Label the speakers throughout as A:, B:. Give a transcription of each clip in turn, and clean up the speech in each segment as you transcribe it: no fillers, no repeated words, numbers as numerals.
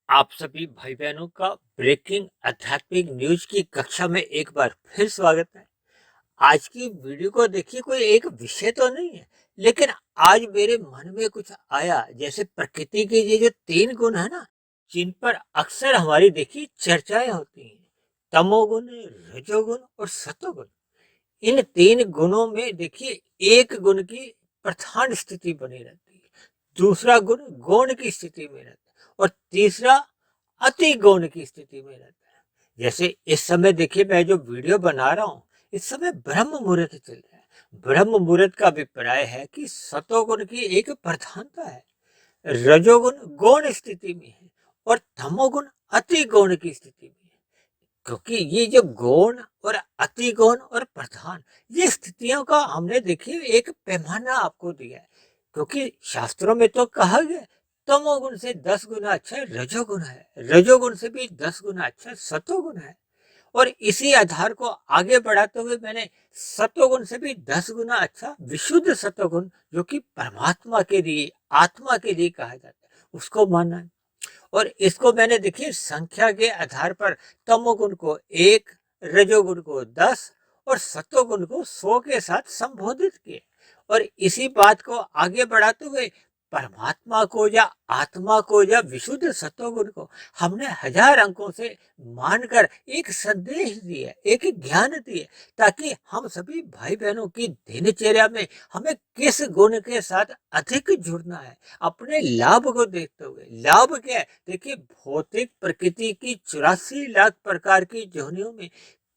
A: आप सभी भाई बहनों का ब्रेकिंग आध्यात्मिक न्यूज की कक्षा में एक बार फिर स्वागत है। आज की वीडियो को देखिए, कोई एक विषय तो नहीं है, लेकिन आज मेरे मन में कुछ आया। जैसे प्रकृति के ये जो तीन गुण है ना, जिन पर अक्सर हमारी देखिए चर्चाएं होती हैं, तमोगुण, रजोगुण और सतोगुण। इन तीन गुणों में देखिए एक गुण की प्रधान स्थिति बनी रहती है, दूसरा गुण गौण की स्थिति में रहता है और तीसरा अति गौण की स्थिति में रहता है। जैसे इस समय देखिए, मैं जो वीडियो बना रहा हूँ, इस समय ब्रह्म मुहूर्त चल रहा है। ब्रह्म मुहूर्त का अभिप्राय है कि सतोगुण की एक प्रधानता है, रजोगुण गौण स्थिति में है और तमोगुण अति गौण की स्थिति में है। क्योंकि ये जो गौण और अति गौण और प्रधान, ये स्थितियों का हमने देखिए एक पैमाना आपको दिया है। क्योंकि शास्त्रों में तो कहा गया, तमोगुण से 10 गुना अच्छा रजोगुण है, रजोगुण से भी 10 गुना अच्छा सतोगुण है। और इसी आधार को आगे बढ़ाते हुए मैंने सतोगुण से भी 10 गुना अच्छा विशुद्ध सतोगुण, जो कि परमात्मा के लिए, आत्मा के लिए कहा जाता है, उसको माना है। और इसको मैंने देखिए संख्या के आधार पर तमोगुण को 1, रजोगुण को 10 और सतोगुण को 100 के साथ संबोधित किए। और इसी बात को आगे बढ़ाते हुए परमात्मा को या आत्मा को या विशुद्ध सतोगुण को हमने 1000 अंकों से मानकर एक संदेश दिया, एक ज्ञान दिए, ताकि हम सभी भाई बहनों की दिनचर्या में हमें किस गुण के साथ अधिक जुड़ना है, अपने लाभ को देखते हुए। लाभ क्या है? देखिए, भौतिक प्रकृति की 84 लाख प्रकार की योनियों में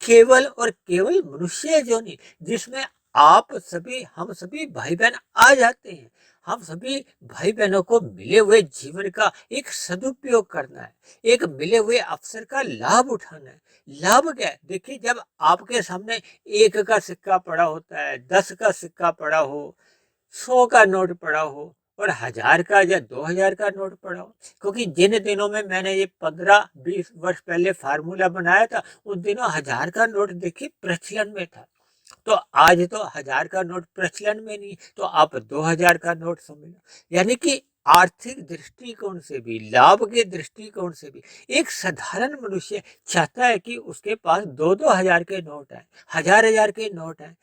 A: केवल और केवल मनुष्य योनि, जिसमें आप सभी, हम सभी भाई बहन आ जाते हैं। हम सभी भाई बहनों को मिले हुए जीवन का एक सदुपयोग करना है, एक मिले हुए अवसर का लाभ उठाना है। लाभ क्या है? देखिए, जब आपके सामने 1 का सिक्का पड़ा होता है, 10 का सिक्का पड़ा हो, 100 का नोट पड़ा हो और 1000 का या 2000 का नोट पड़ा हो। क्योंकि जिन दिनों में मैंने ये 15-20 वर्ष पहले फार्मूला बनाया था, उन दिनों 1000 का नोट देखिए प्रचलन में था। तो आज तो 1000 का नोट प्रचलन में नहीं, तो आप 2000 का नोट समझ लो। यानी कि आर्थिक दृष्टिकोण से भी, लाभ के दृष्टिकोण से भी, एक साधारण मनुष्य चाहता है कि उसके पास 2-2 हजार के नोट है, हजार हजार के नोट है।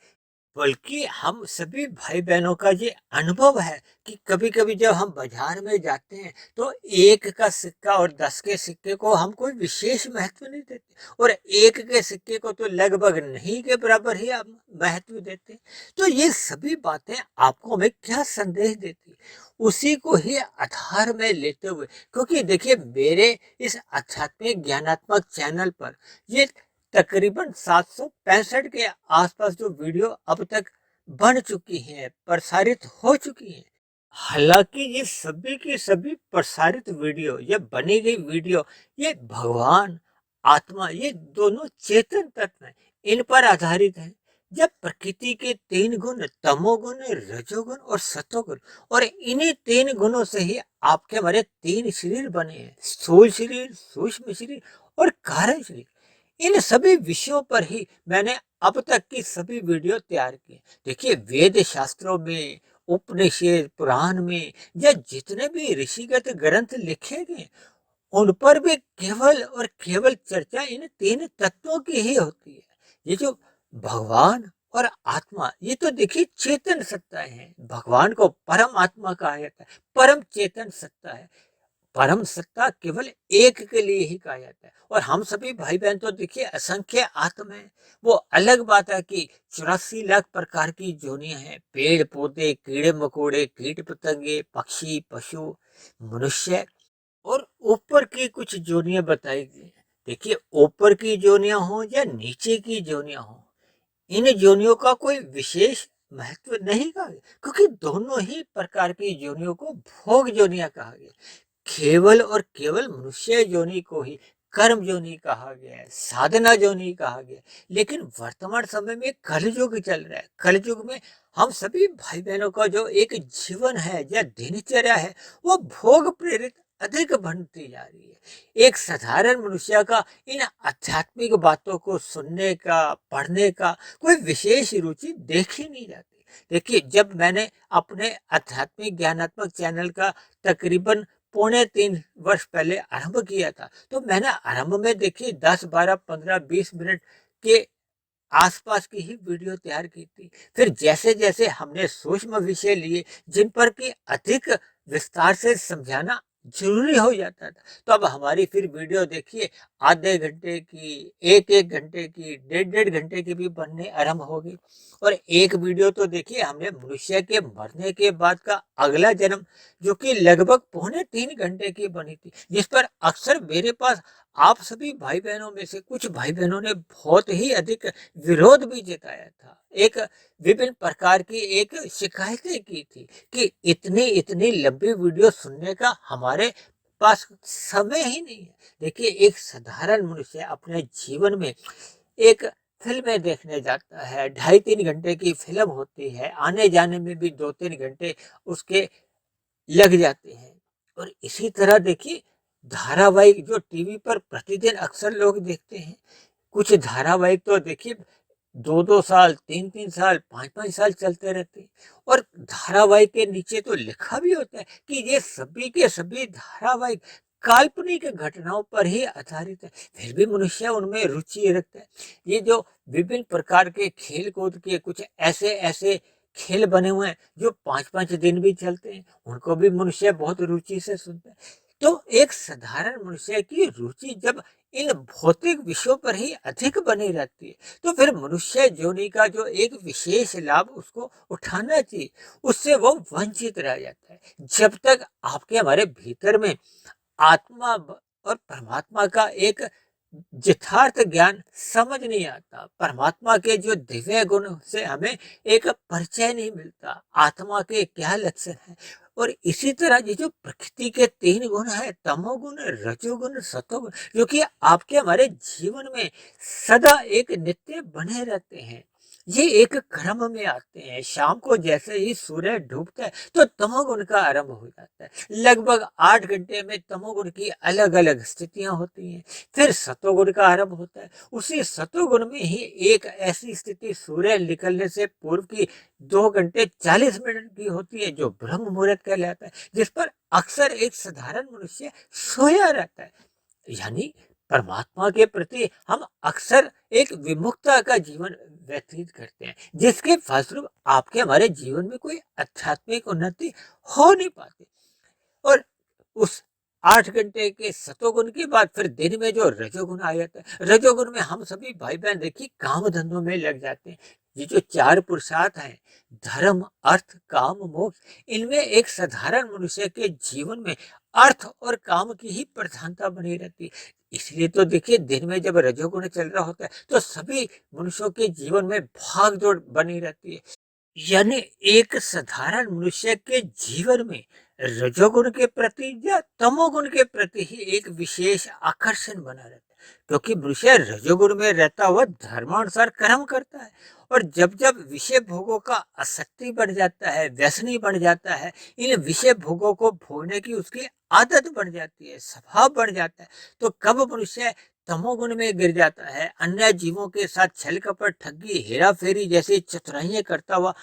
A: बल्कि हम सभी भाई बहनों का ये अनुभव है कि कभी कभी जब हम बाजार में जाते हैं, तो 1 का सिक्का और 10 के सिक्के को हम कोई विशेष महत्व नहीं देते, और 1 के सिक्के को तो लगभग नहीं के बराबर ही हम महत्व देते हैं। तो ये सभी बातें आपको हमें क्या संदेश देती, उसी को ही आधार में लेते हुए, क्योंकि देखिए, मेरे इस आध्यात्मिक ज्ञानात्मक चैनल पर ये तकरीबन 765 के आसपास जो वीडियो अब तक बन चुकी हैं, प्रसारित हो चुकी हैं। हालांकि ये सभी की सभी प्रसारित वीडियो, ये बनी गई वीडियो, ये भगवान, आत्मा, ये दोनों चेतन तत्व हैं, इन पर आधारित है। जब प्रकृति के 3 गुण, तमोगुण, रजोगुण और सतोगुण, और इन्हीं 3 गुणों से ही आपके हमारे 3 शरीर बने हैं, स्थूल शरीर, सूक्ष्म शरीर और कारण शरीर। इन सभी विषयों पर ही मैंने अब तक की सभी वीडियो तैयार की। देखिए, वेद शास्त्रों में, उपनिषद, पुराण में, या जितने भी ऋषिगत ग्रंथ लिखे गए, उन पर भी केवल और केवल चर्चा इन 3 तत्वों की ही होती है। ये जो भगवान और आत्मा, ये तो देखिए चेतन सत्ता है। भगवान को परम आत्मा कहा जाता है, परम चेतन सत्ता है। परम सत्ता केवल एक के लिए ही कहा जाता है, और हम सभी भाई बहन तो देखिए असंख्य आत्म है। वो अलग बात है कि 84 लाख प्रकार की जोनियां हैं, पेड़ पौधे, कीड़े मकोड़े, कीट पतंगे, पक्षी, पशु, मनुष्य, और ऊपर की कुछ जोनियां बताई गई हैं। देखिए, ऊपर की जोनियां हो या नीचे की जोनियां हो, इन जोनियों का कोई विशेष महत्व नहीं कहा गया, क्योंकि दोनों ही प्रकार की जोनियों को भोग जोनियां कहा गया। केवल और केवल मनुष्य योनि को ही कर्म योनि कहा गया है, साधना योनि कहा गया है। लेकिन वर्तमान समय में कलयुग चल रहा है। कलयुग में हम सभी भाई बहनों का जो एक जीवन है या दिनचर्या है, वो भोग प्रेरित अधिक बनती जा रही है। एक साधारण मनुष्य का इन आध्यात्मिक बातों को सुनने का, पढ़ने का कोई विशेष रुचि देखी नहीं जाती। देखिए, जब मैंने अपने आध्यात्मिक ज्ञानात्मक चैनल का तकरीबन पौने 3 वर्ष पहले आरंभ किया था। तो मैंने आरंभ में देखिए 10, 12, 15, 20 मिनट के आसपास की ही वीडियो तैयार की थी। फिर जैसे-जैसे हमने सूक्ष्म विषय लिए जिन पर कि अधिक विस्तार से समझाना ज़रूरी हो जाता था, तो अब हमारी फिर वीडियो देखिए आधे घंटे की, 1-1 घंटे की, डेढ़-डेढ़ घंटे की भी बनने आरंभ हो गई। और एक वीडियो तो देखिए हमने मनुष्य के मरने के बाद का अगला जन्म, जो कि लगभग पौने 3 घंटे की बनी थी, जिस पर अक्सर मेरे पास आप सभी भाई-बहनों में से कुछ भाई-बहनों ने बहुत ही अधिक विरोध भी जताया था। एक विभिन्न प्रकार की एक शिकायतें की थी कि इतनी-इतनी लंबी वीडियो सुनने का हमारे पास समय ही नहीं है। देखिए एक साधारण मनुष्य अपने जीवन में एक फ़िल्में देखने जाता है, ढाई 3 घंटे की फ़िल्म होती है, आने-जाने में भी 2-3 घंटे उसके लग जाते हैं। और इसी तरह देखिए धारावाहिक जो टीवी पर प्रतिदिन अक्सर लोग देखते हैं, कुछ धारावाहिक तो देखिए 2-2 साल, 3-3 साल, 5-5 साल चलते रहते हैं। और धारावाहिक के नीचे तो लिखा भी होता है कि ये सभी के सभी धारावाहिक काल्पनिक घटनाओं पर ही आधारित है, फिर भी मनुष्य उनमें रुचि रखता है। ये जो विभिन्न प्रकार के खेल-कूद के कुछ ऐसे-ऐसे खेल बने हुए हैं जो 5-5 दिन भी चलते हैं, उनको भी मनुष्य बहुत रुचि से सुनता है। तो एक साधारण मनुष्य की रुचि जब इन भौतिक विषयों पर ही अधिक बनी रहती है, तो फिर मनुष्य योनि का जो एक विशेष लाभ उसको उठाना चाहिए, उससे वो वंचित रह जाता है। जब तक आपके हमारे भीतर में आत्मा और परमात्मा का एक यथार्थ ज्ञान समझ नहीं आता, परमात्मा के जो दिव्य गुण से हमें एक परिचय नहीं मिलता, आत्मा के क्या लक्षण है। और इसी तरह ये जो प्रकृति के 3 गुण है, तमोगुण, रजोगुण, सतोगुण, जो कि आपके हमारे जीवन में सदा एक नित्य बने रहते हैं, ये एक क्रम में आते हैं। शाम को जैसे ही सूर्य डूबता है तो तमोगुण का आरंभ हो जाता है। लगभग 8 घंटे में तमोगुण की अलग-अलग स्थितियां होती हैं। फिर सतोगुण का आरंभ होता है। उसी सतोगुण में ही एक ऐसी स्थिति सूर्य निकलने से पूर्व की 2 घंटे 40 मिनट की होती है, जो ब्रह्म मुहूर्त कहलाता है, जिस पर अक्सर एक साधारण मनुष्य सोया रहता है। यानी परमात्मा के प्रति हम अक्सर एक विमुखता का जीवन व्यतीत करते हैं, जिसके फलस्वरूप आपके हमारे जीवन में कोई आध्यात्मिक उन्नति हो नहीं पाती। और उस 8 घंटे के सतोगुण के बाद फिर दिन में जो रजोगुण आ जाता है, रजोगुण में हम सभी भाई-बहन देखिए काम धंधों में लग जाते हैं। ये जो 4 पुरुषार्थ हैं, धर्म, अर्थ, काम, मोक्ष, इनमें एक साधारण मनुष्य के जीवन में अर्थ और काम की ही प्रधानता बनी रहती है। इसलिए तो देखिए दिन में जब रजोगुण चल रहा होता है, तो सभी मनुष्यों के जीवन में भाग-दौड़ बनी रहती है। यानी एक साधारण मनुष्य के जीवन में रजोगुण के प्रति या तमोगुण के प्रति ही एक विशेष आकर्षण बना रहता है, क्योंकि मनुष्य रजोगुण में रहता हुआ धर्मानुसार कर्म करता है। और जब जब विषय भोगों का आसक्ति बढ़ जाता है, व्यसनी बढ़ जाता है, इन विषय भोगों को भोगने की उसकी आदत बढ़ जाती है, स्वभाव बढ़ जाता है, तो कब मनुष्य तमोगुण में गिर जाता है, अन्य जीवों के साथ छल कपट, ठगी, हेरा फेरी जैसी चतुराइयां करता हुआ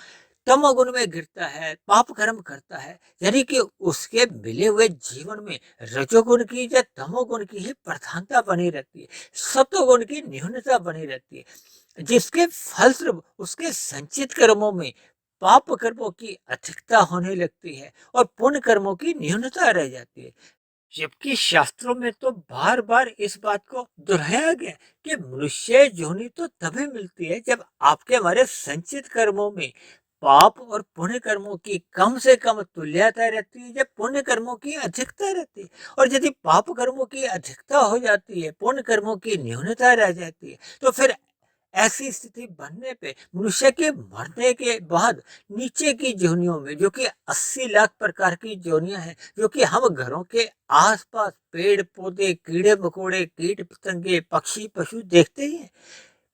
A: तमोगुण में गिरता है, पाप कर्म करता है, यानी कि उसके मिले हुए जीवन में रजोगुण की या तमोगुण की ही प्रधानता बनी रहती है, सतोगुण की न्यूनता बनी रहती है, जिसके फलस्वरूप उसके संचित कर्मों में पाप कर्मों की अधिकता होने लगती है और पुण्य कर्मों की न्यूनता रह जाती है। जबकि शास्त्रों में तो बार बार इस बात को दोहराया गया कि मनुष्य योनि तो तभी मिलती है जब आपके हमारे संचित कर्मों में पाप और पुण्य कर्मों की कम से कम तुल्यता रहती है, जब पुण्य कर्मों की अधिकता रहती है। और यदि पाप कर्मों की अधिकता हो जाती है, पुण्य कर्मों की न्यूनता रह जाती है, तो फिर ऐसी स्थिति बनने पे मनुष्य के मरने के बाद नीचे की योनियों में, जो कि 80 लाख प्रकार की योनियां हैं, जो कि हम घरों के आसपास पेड़ पौधे, कीड़े मकोड़े, कीट पतंगे, पक्षी पशु देखते ही हैं,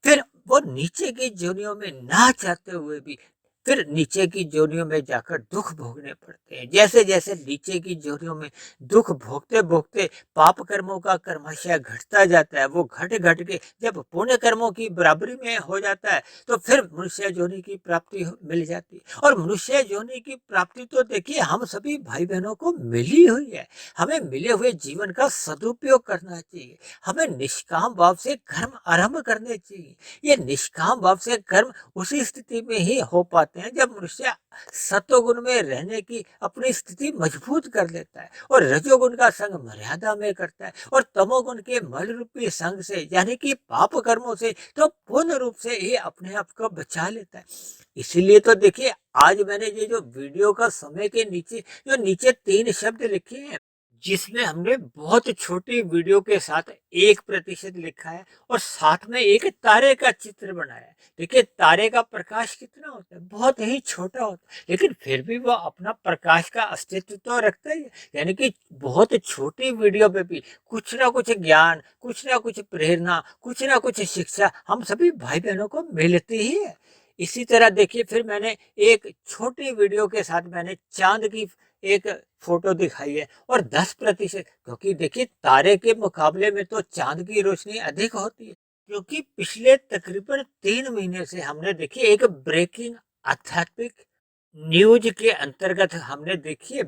A: फिर वो नीचे की योनियों में ना चाहते हुए भी फिर नीचे की जोनियों में जाकर दुख भोगने पड़ते हैं। जैसे जैसे नीचे की जोनियों में दुख भोगते भोगते पाप कर्मों का कर्मशः घटता जाता है, वो घट घट के जब पुण्य कर्मों की बराबरी में हो जाता है तो फिर मनुष्य योनि की प्राप्ति मिल जाती है। और मनुष्य योनि की प्राप्ति तो देखिए हम सभी भाई बहनों को मिली हुई है। हमें मिले हुए जीवन का सदुपयोग करना चाहिए। हमें निष्काम भाव से कर्म आरंभ करने चाहिए। ये निष्काम भाव से कर्म उसी स्थिति में ही हो पाते हैं जब मनुष्य सत्वगुण में रहने की अपनी स्थिति मजबूत कर लेता है और रजोगुण का संग मर्यादा में करता है और तमोगुण के मल रूपी संग से यानी कि पाप कर्मों से तो पूर्ण रूप से ही अपने आप को बचा लेता है। इसीलिए तो देखिए आज मैंने ये जो वीडियो का समय के नीचे जो नीचे 3 शब्द लिखे हैं जिसमें हमने बहुत छोटी वीडियो के साथ 1% लिखा है और साथ में एक तारे का चित्र बनाया है। देखिए तारे का प्रकाश कितना होता है, बहुत ही छोटा होता है, लेकिन फिर भी वो अपना प्रकाश का अस्तित्व तो रखता ही है। यानी कि बहुत छोटी वीडियो पे भी कुछ ना कुछ ज्ञान, कुछ ना कुछ प्रेरणा, कुछ ना कुछ शिक्षा हम सभी भाई बहनों को मिलती ही है। इसी तरह देखिए फिर मैंने एक छोटी वीडियो के साथ मैंने चांद की एक फोटो दिखाई है और 10% क्योंकि देखिए तारे के मुकाबले में तो चांद की रोशनी अधिक होती है। क्योंकि पिछले तकरीबन 3 महीने से हमने देखिए एक ब्रेकिंग आध्यात्मिक न्यूज के अंतर्गत हमने देखिए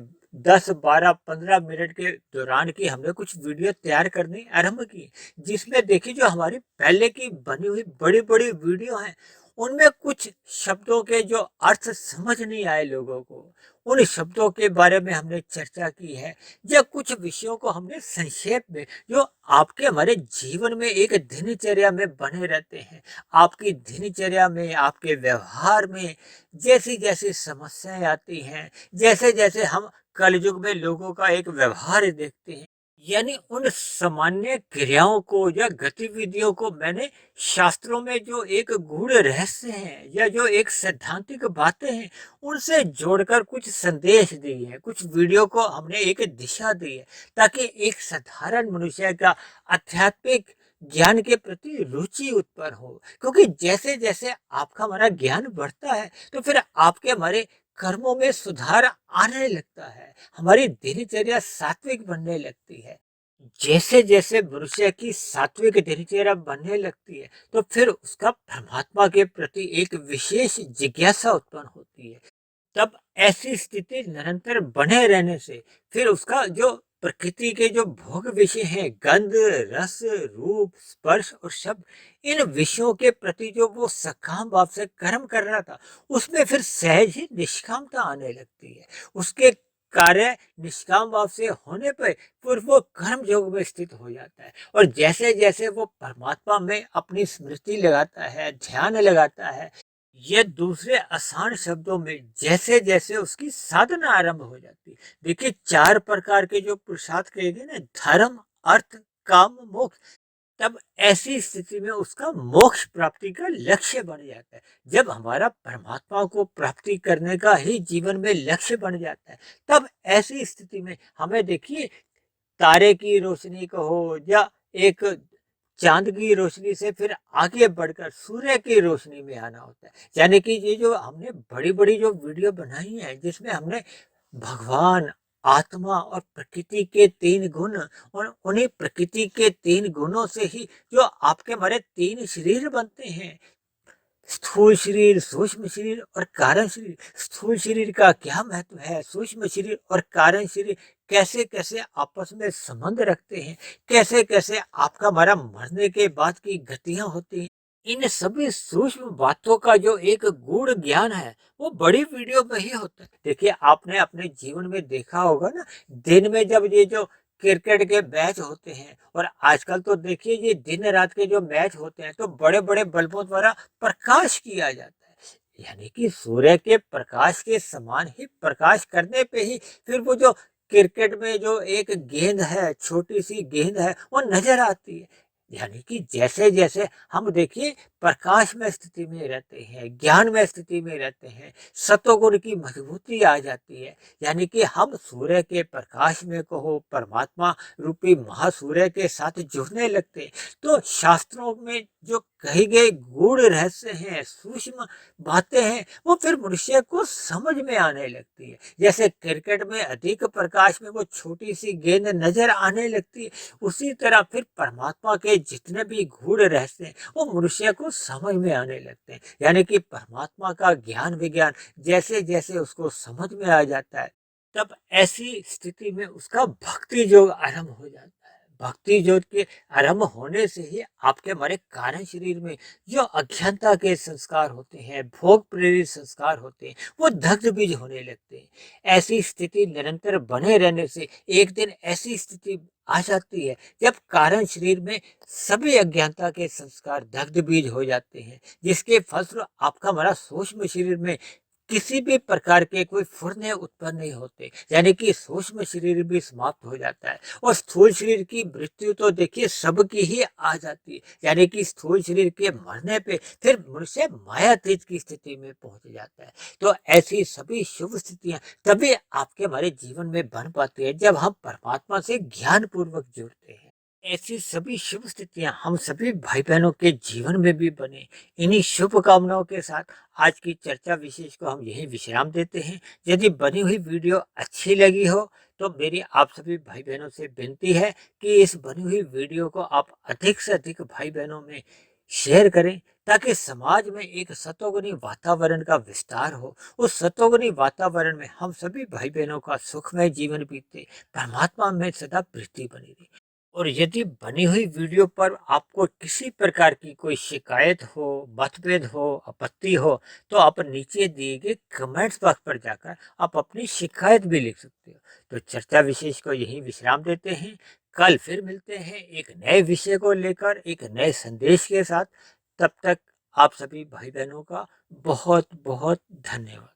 A: 10, 12, 15 मिनट के दौरान की हमने कुछ वीडियो तैयार करनी आरंभ की जिसमें देखिए जो हमारी पहले की बनी हुई बड़ी बड़ी वीडियो हैं उनमें कुछ शब्दों के जो अर्थ समझ नहीं आए लोगों को उन शब्दों के बारे में हमने चर्चा की है या कुछ विषयों को हमने संक्षेप में जो आपके हमारे जीवन में एक दिनचर्या में बने रहते हैं आपकी दिनचर्या में आपके व्यवहार में जैसी जैसी समस्याएं आती हैं जैसे जैसे हम कलयुग में लोगों का एक व्यवहार देखते हैं यानी उन सामान्य क्रियाओं को या गतिविधियों को मैंने शास्त्रों में जो एक गूढ़ रहस्य है या जो एक सैद्धांतिक बातें हैं उनसे जोड़कर कुछ संदेश दिए हैं कुछ वीडियो को हमने एक दिशा दी है ताकि एक साधारण मनुष्य का आध्यात्मिक ज्ञान के प्रति रुचि उत्पन्न हो क्योंकि जैसे जैसे आपका हमारा ज्ञान बढ़ता है तो फिर आपके हमारे कर्मों में सुधार आने लगता है हमारी दिनचर्या सात्विक बनने लगती है जैसे जैसे मनुष्य की सात्विक दिनचर्या बनने लगती है तो फिर उसका परमात्मा के प्रति एक विशेष जिज्ञासा उत्पन्न होती है तब ऐसी स्थिति निरंतर बने रहने से फिर उसका जो प्रकृति के जो भोग विषय हैं गंध रस रूप स्पर्श और शब्द इन विषयों के प्रति जो वो सकाम भाव से कर्म कर रहा था उसमें फिर सहज ही निष्कामता आने लगती है उसके कार्य निष्काम भाव से होने पर फिर वो कर्म योग में स्थित हो जाता है और जैसे जैसे वो परमात्मा में अपनी स्मृति लगाता है ध्यान लगाता है ये दूसरे आसान शब्दों में जैसे जैसे उसकी साधना आरंभ हो जाती है देखिए 4 प्रकार के जो पुरुषार्थ कहे गए ना धर्म अर्थ काम मोक्ष तब ऐसी स्थिति में उसका मोक्ष प्राप्ति का लक्ष्य बन जाता है जब हमारा परमात्मा को प्राप्ति करने का ही जीवन में लक्ष्य बन जाता है तब ऐसी स्थिति में हमें देखिए तारे की रोशनी कहो या एक चांद की रोशनी से फिर आगे बढ़कर सूर्य की रोशनी में आना होता है यानी कि ये जो हमने बड़ी बड़ी जो वीडियो बनाई है जिसमें हमने भगवान आत्मा और प्रकृति के 3 गुण और उन्हीं प्रकृति के 3 गुणों से ही जो आपके हमारे 3 शरीर बनते हैं स्थूल शरीर सूक्ष्म शरीर और कारण शरीर स्थूल शरीर का क्या महत्व है सूक्ष्म शरीर और कारण शरीर कैसे कैसे आपस में संबंध रखते हैं कैसे कैसे आपका हमारा मरने के बाद की गतियां होती हैं इन सभी सूक्ष्म बातों का जो एक गूढ़ ज्ञान है वो बड़ी वीडियो में ही होता है देखिए आपने अपने जीवन में देखा होगा ना दिन में जब ये जो क्रिकेट के मैच होते हैं और आजकल तो देखिए ये दिन रात के जो मैच होते हैं तो बड़े बड़े बल्बों द्वारा प्रकाश किया जाता है यानी कि सूर्य के प्रकाश के समान ही प्रकाश करने पे ही फिर वो जो क्रिकेट में जो एक गेंद है छोटी सी गेंद है वो नजर आती है यानी कि जैसे जैसे हम देखिए प्रकाश में स्थिति में रहते हैं, ज्ञान में स्थिति में रहते हैं, सतोगुण की मजबूती आ जाती है। यानी कि हम सूर्य के प्रकाश में कहो परमात्मा रूपी महासूर्य के साथ जुड़ने लगते हैं। तो शास्त्रों में जो कही गई गूढ़ रहस्य हैं, सूक्ष्म बातें हैं, वो फिर मनुष्य को समझ में आने लगती है। जैसे क्रिकेट में अधिक प्रकाश में वो छोटी सी गेंद नजर आने लगती है, उसी तरह फिर परमात्मा के जितने भी गूढ़ रहस्य हैं वो मनुष्य को समझ में आने लगते हैं। यानी कि परमात्मा का ज्ञान विज्ञान जैसे जैसे उसको समझ में आ जाता है, तब ऐसी स्थिति में उसका भक्ति योग आरंभ हो जाता है। भक्ति योग के आरंभ होने से ही आपके हमारे कारण शरीर में जो अज्ञानता के संस्कार होते हैं, भोग प्रेरित संस्कार होते हैं, वो दग्ध बीज होने लगते हैं। ऐसी स्थिति निरंतर बने रहने से एक दिन ऐसी स्थिति आ जाती है जब कारण शरीर में सभी अज्ञानता के संस्कार दग्ध बीज हो जाते हैं, जिसके फलस्वरूप आपका हमारा सूक्ष्म शरीर में किसी भी प्रकार के कोई फुरने उत्पन्न नहीं होते। यानी कि सूक्ष्म शरीर भी समाप्त हो जाता है और स्थूल शरीर की मृत्यु तो देखिए सबकी ही आ जाती है। यानी कि स्थूल शरीर के मरने पे फिर मनुष्य मायातीत की स्थिति में पहुंच जाता है। तो ऐसी सभी शुभ स्थितियां तभी आपके हमारे जीवन में बन पाती है जब हम परमात्मा से ज्ञान पूर्वक जुड़ते हैं। ऐसी सभी शुभ स्थितियां हम सभी भाई बहनों के जीवन में भी बने। इन्हीं शुभ कामनाओं के साथ आज की चर्चा विशेष को हम यही विश्राम देते हैं। यदि बनी हुई वीडियो अच्छी लगी हो तो मेरी आप सभी भाई बहनों से विनती है कि इस बनी हुई वीडियो को आप अधिक से अधिक भाई बहनों में शेयर करें, ताकि समाज में एक सतोगुणी वातावरण का विस्तार हो। उस सतोगुणी वातावरण में हम सभी भाई बहनों का सुखमय जीवन बीते, परमात्मा में सदा प्रीति बनी रहे। और यदि बनी हुई वीडियो पर आपको किसी प्रकार की कोई शिकायत हो, मतभेद हो, आपत्ति हो, तो आप नीचे दिए गए कमेंट्स बॉक्स पर जाकर आप अपनी शिकायत भी लिख सकते हो। तो चर्चा विशेष को यही विश्राम देते हैं। कल फिर मिलते हैं एक नए विषय को लेकर, एक नए संदेश के साथ। तब तक आप सभी भाई बहनों का बहुत बहुत धन्यवाद।